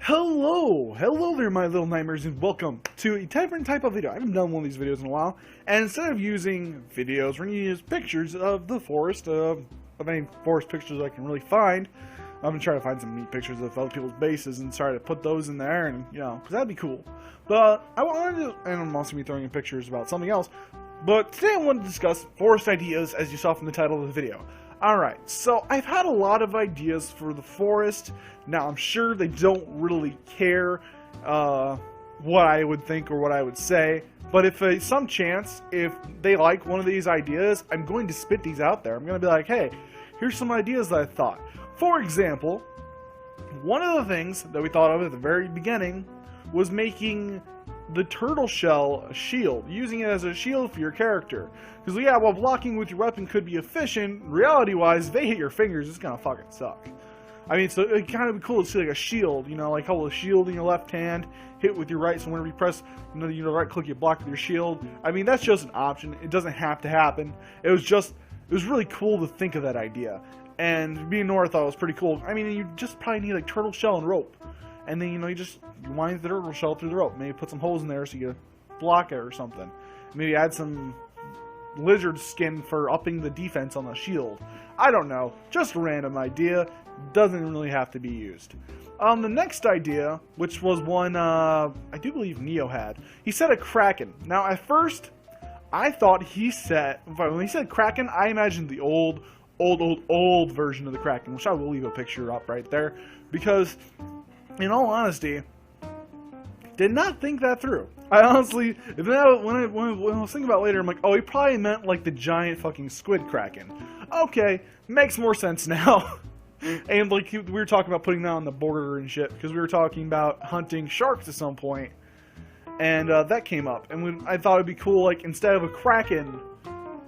Hello there my little nightmares, and welcome to a different type of video. I haven't done one of these videos in a while, and instead of using videos, we're going to use pictures of the forest, of any forest pictures I can really find. I'm going to try to find some neat pictures of other people's bases and try to put those in there, and, you know, because that'd be cool. But I wanted to, and I'm also going to be throwing in pictures about something else, but today I wanted to discuss forest ideas, as you saw from the title of the video. Alright, so I've had a lot of ideas for the forest. Now, I'm sure they don't really care what I would think or what I would say, but if some chance, if they like one of these ideas, I'm going to spit these out there. I'm going to be like, hey, here's some ideas that I thought. For example, one of the things that we thought of at the very beginning was making the turtle shell a shield, using it as a shield for your character. Because yeah, while blocking with your weapon could be efficient, reality-wise, if they hit your fingers, it's gonna fucking suck. I mean, so it'd kind of be cool to see like a shield, you know, like hold a shield in your left hand, hit with your right, so whenever you press, you know, right click, you block with your shield. I mean, that's just an option. It doesn't have to happen. It was really cool to think of that idea. And me and Nora thought it was pretty cool. I mean, you just probably need like turtle shell and rope. And then, you know, you wind the turtle shell through the rope. Maybe put some holes in there so you block it or something. Maybe add some lizard skin for upping the defense on the shield. I don't know. Just a random idea. Doesn't really have to be used. The next idea, which was one I do believe Neo had. He said a kraken. Now, at first, I thought when he said kraken, I imagined the old version of the kraken, which I will leave a picture up right there. Because in all honesty, did not think that through. I honestly, when I was thinking about it later, I'm like, oh, he probably meant like the giant fucking squid kraken. Okay, makes more sense now. And like we were talking about putting that on the border and shit, because we were talking about hunting sharks at some point, and that came up, and I thought it'd be cool, like instead of a kraken.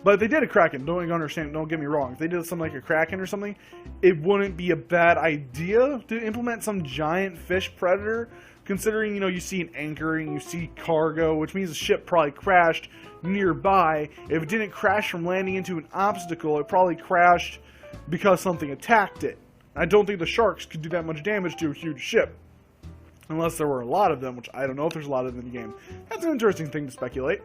But if they did a kraken, don't get me wrong, if they did something like a kraken or something, it wouldn't be a bad idea to implement some giant fish predator, considering, you know, you see an anchoring, you see cargo, which means the ship probably crashed nearby. If it didn't crash from landing into an obstacle, it probably crashed because something attacked it. I don't think the sharks could do that much damage to a huge ship, unless there were a lot of them, which I don't know if there's a lot of them in the game. That's an interesting thing to speculate.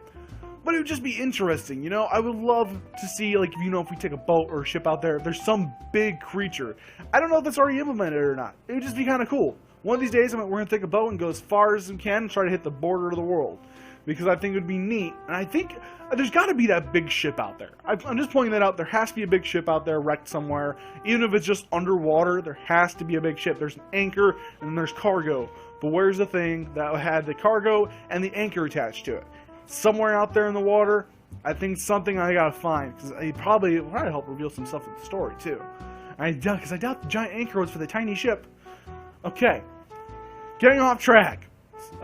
But it would just be interesting, you know? I would love to see, like, you know, if we take a boat or a ship out there, there's some big creature. I don't know if that's already implemented or not. It would just be kind of cool. One of these days, we're going to take a boat and go as far as we can and try to hit the border of the world. Because I think it would be neat. And I think there's got to be that big ship out there. I'm just pointing that out. There has to be a big ship out there wrecked somewhere. Even if it's just underwater, there has to be a big ship. There's an anchor and then there's cargo. But where's the thing that had the cargo and the anchor attached to it? Somewhere out there in the water. I think something I gotta find, because it probably help reveal some stuff in the story too. Because I doubt the giant anchor was for the tiny ship. Okay, getting off track.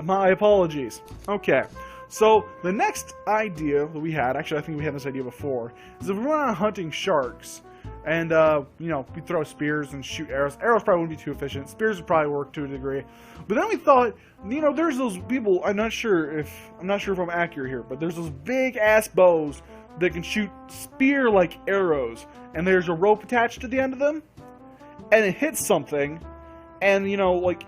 My apologies. Okay, so the next idea that we had, actually I think we had this idea before, is if we went on hunting sharks, and you know, we throw spears and shoot arrows. Arrows probably wouldn't be too efficient. Spears would probably work to a degree. But then we thought, you know, there's those people. I'm not sure if I'm accurate here, but there's those big ass bows that can shoot spear-like arrows, and there's a rope attached to the end of them, and it hits something, and you know, like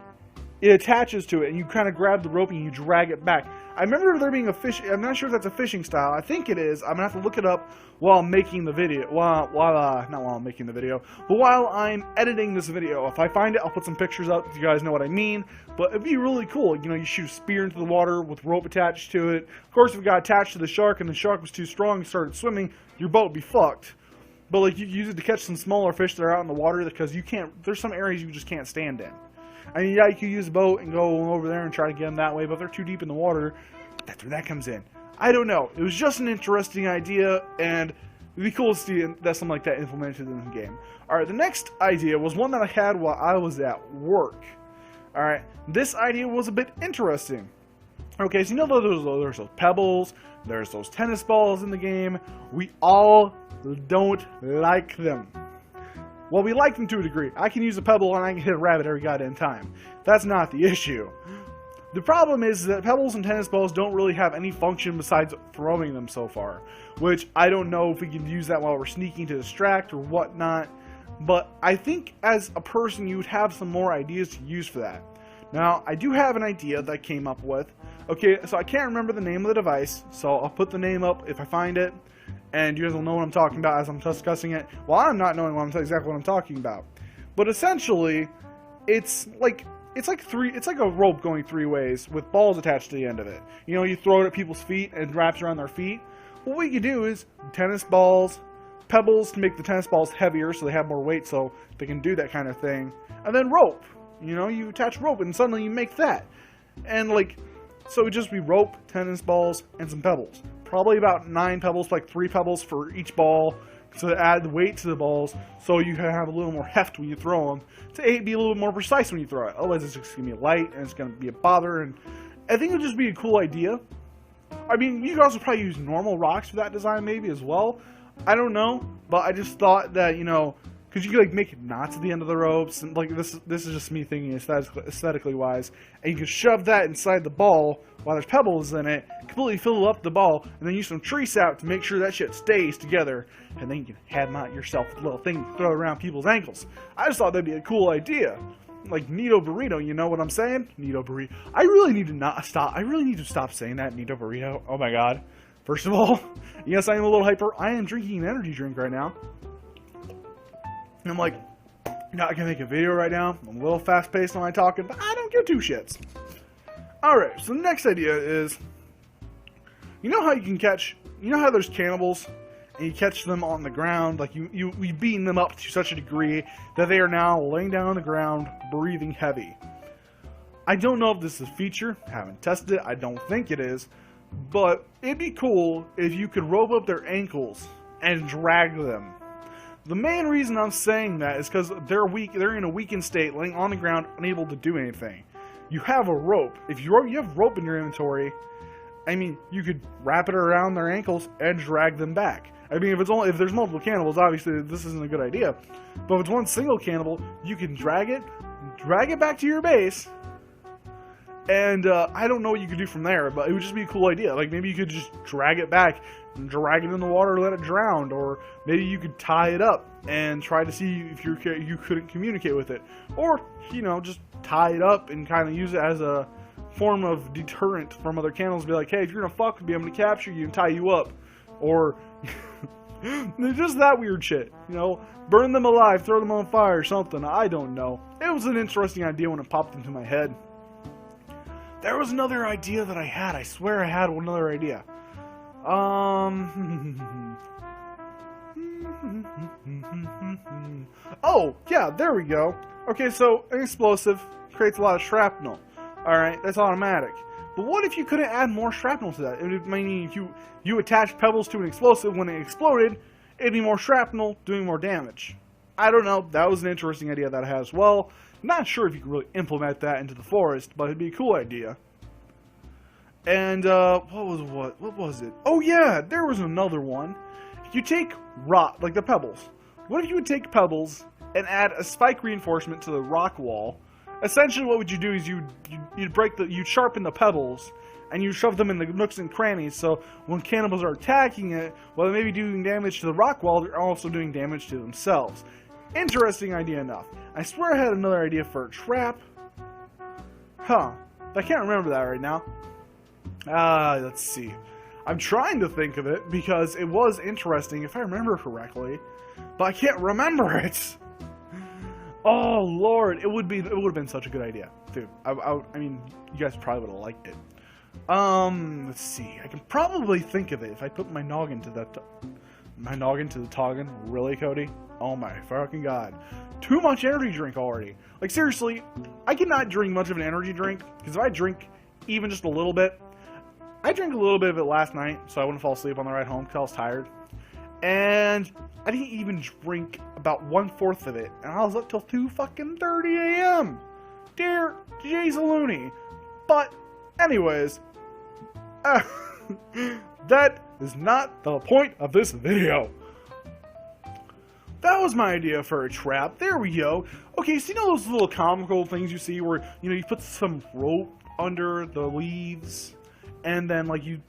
it attaches to it, and you kind of grab the rope and you drag it back. I remember there being a fish. I'm not sure if that's a fishing style. I think it is. I'm gonna have to look it up while I'm making the video. Not while I'm making the video, but while I'm editing this video. If I find it, I'll put some pictures up if you guys know what I mean. But it'd be really cool. You know, you shoot a spear into the water with rope attached to it. Of course, if it got attached to the shark and the shark was too strong and started swimming, your boat would be fucked. But like you use it to catch some smaller fish that are out in the water, because you can't. There's some areas you just can't stand in. I mean, yeah, you could use a boat and go over there and try to get them that way, but if they're too deep in the water, that's where that comes in. I don't know. It was just an interesting idea, and it'd be cool to see that something like that implemented in the game. Alright, the next idea was one that I had while I was at work. Alright, this idea was a bit interesting. Okay, so you know there's those pebbles, there's those tennis balls in the game. We all don't like them. Well, we like them to a degree. I can use a pebble and I can hit a rabbit every goddamn time. That's not the issue. The problem is that pebbles and tennis balls don't really have any function besides throwing them so far. Which, I don't know if we can use that while we're sneaking to distract or whatnot. But I think as a person you would have some more ideas to use for that. Now, I do have an idea that I came up with. Okay, so I can't remember the name of the device, so I'll put the name up if I find it, and you guys will know what I'm talking about as I'm discussing it. Well, I'm not knowing exactly what I'm talking about. But essentially, it's like a rope going 3 ways with balls attached to the end of it. You know, you throw it at people's feet and it wraps around their feet. Well, what you do is tennis balls, pebbles to make the tennis balls heavier so they have more weight so they can do that kind of thing, and then rope. You know, you attach rope and suddenly you make that. And like, so it would just be rope, tennis balls, and some pebbles. Probably about 9 pebbles, like 3 pebbles for each ball, to add the weight to the balls, so you can have a little more heft when you throw them, to be a little more precise when you throw it. Otherwise, it's just going to be light, and it's going to be a bother, and I think it would just be a cool idea. I mean, you could also probably use normal rocks for that design, maybe, as well. I don't know, but I just thought that, you know, because you could, like, make knots at the end of the ropes, and, like, this is just me thinking aesthetically wise, and you can shove that inside the ball while there's pebbles in it, completely fill up the ball, and then use some tree sap to make sure that shit stays together, and then you can have yourself a little thing to throw around people's ankles. I just thought that'd be a cool idea. Like Nito Burrito, you know what I'm saying? Nito Burrito. I really need to stop saying that, Nito Burrito. Oh my god. First of all, yes, I am a little hyper. I am drinking an energy drink right now. And I'm like, I can make a video right now. I'm a little fast-paced when I'm talking, but I don't give 2 shits. Alright, so the next idea is, you know how you can catch, you know how there's cannibals, and you catch them on the ground, like you beaten them up to such a degree that they are now laying down on the ground, breathing heavy. I don't know if this is a feature, haven't tested it, I don't think it is, but it'd be cool if you could rope up their ankles and drag them. The main reason I'm saying that is because they're weak. They're in a weakened state, laying on the ground, unable to do anything. You have a rope. If you have rope in your inventory, I mean, you could wrap it around their ankles and drag them back. I mean, if there's multiple cannibals, obviously this isn't a good idea. But if it's one single cannibal, you can drag it back to your base, and I don't know what you could do from there, but it would just be a cool idea. Like, maybe you could just drag it back, and drag it in the water, let it drown, or maybe you could tie it up and try to see if you couldn't communicate with it, or, you know, just tie it up and kind of use it as a form of deterrent from other cannibals. Be like, hey, if you're gonna fuck with me, I'm gonna capture you and tie you up, or just that weird shit, you know, burn them alive, throw them on fire, or something. I don't know. It was an interesting idea when it popped into my head. There was another idea that I had. I swear I had another idea. Oh, yeah, there we go. Okay, so an explosive creates a lot of shrapnel. Alright, that's automatic. But what if you couldn't add more shrapnel to that? It would mean if you attach pebbles to an explosive, when it exploded, it'd be more shrapnel doing more damage. I don't know. That was an interesting idea that I had as well. Not sure if you could really implement that into the forest, but it'd be a cool idea. And, what was it? Oh yeah, there was another one. You take rock, like the pebbles. What if you would take pebbles and add a spike reinforcement to the rock wall? Essentially, what would you do is you'd sharpen the pebbles, and you shove them in the nooks and crannies, so when cannibals are attacking it, while they may be doing damage to the rock wall, they're also doing damage to themselves. Interesting idea enough. I swear I had another idea for a trap. Huh. I can't remember that right now. Let's see. I'm trying to think of it, because it was interesting, if I remember correctly, but I can't remember it! Oh, Lord, it would have been such a good idea. Dude, I mean, you guys probably would have liked it. Let's see. I can probably think of it if I put my noggin to the toggin. Really, Cody? Oh my fucking god. Too much energy drink already. Like, seriously, I cannot drink much of an energy drink, because if I drink even just a little bit, I drank a little bit of it last night, so I wouldn't fall asleep on the ride home because I was tired. And I didn't even drink about 1/4 of it, and I was up till 2:30 a.m. Dear Jay-Zaloony. But, anyways, that is not the point of this video. That was my idea for a trap. There we go. Okay, so you know those little comical things you see where, you know, you put some rope under the leaves, and then like you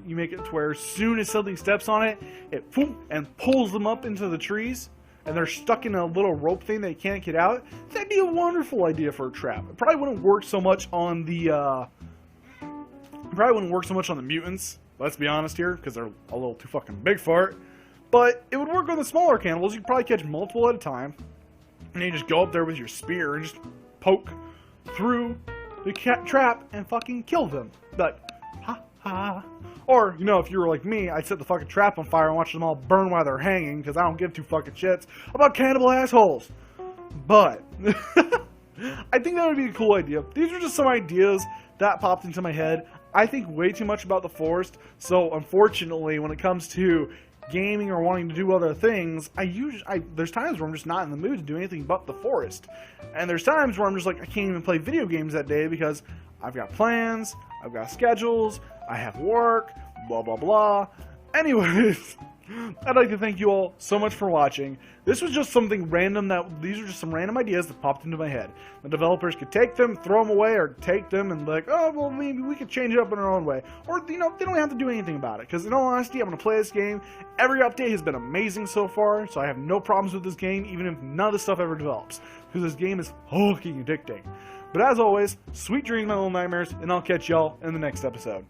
make it to where as soon as something steps on it, it poof, and pulls them up into the trees. and they're stuck in a little rope thing they can't get out, that'd be a wonderful idea for a trap. It probably wouldn't work so much on the mutants, let's be honest here, because they're a little too fucking big for it. But it would work on the smaller cannibals. You could probably catch multiple at a time, and you just go up there with your spear and just poke through the trap and fucking kill them. Like, ha ha. Or, you know, if you were like me, I'd set the fucking trap on fire and watch them all burn while they're hanging, because I don't give two fucking shits about cannibal assholes. But I think that would be a cool idea. These are just some ideas that popped into my head. I think way too much about the forest, so unfortunately, when it comes to gaming or wanting to do other things, there's times where I'm just not in the mood to do anything but the forest. And there's times where I'm just like, I can't even play video games that day because I've got plans, I've got schedules, I have work, blah blah blah. Anyways, I'd like to thank you all so much for watching. This was just something random these are just some random ideas that popped into my head. The developers could take them, throw them away, or take them and like, oh, well, maybe we could change it up in our own way. Or, you know, they don't have to do anything about it. Because in all honesty, I'm going to play this game. Every update has been amazing so far, so I have no problems with this game, even if none of this stuff ever develops. Because this game is fucking addicting. But as always, sweet dreams, my little nightmares, and I'll catch y'all in the next episode.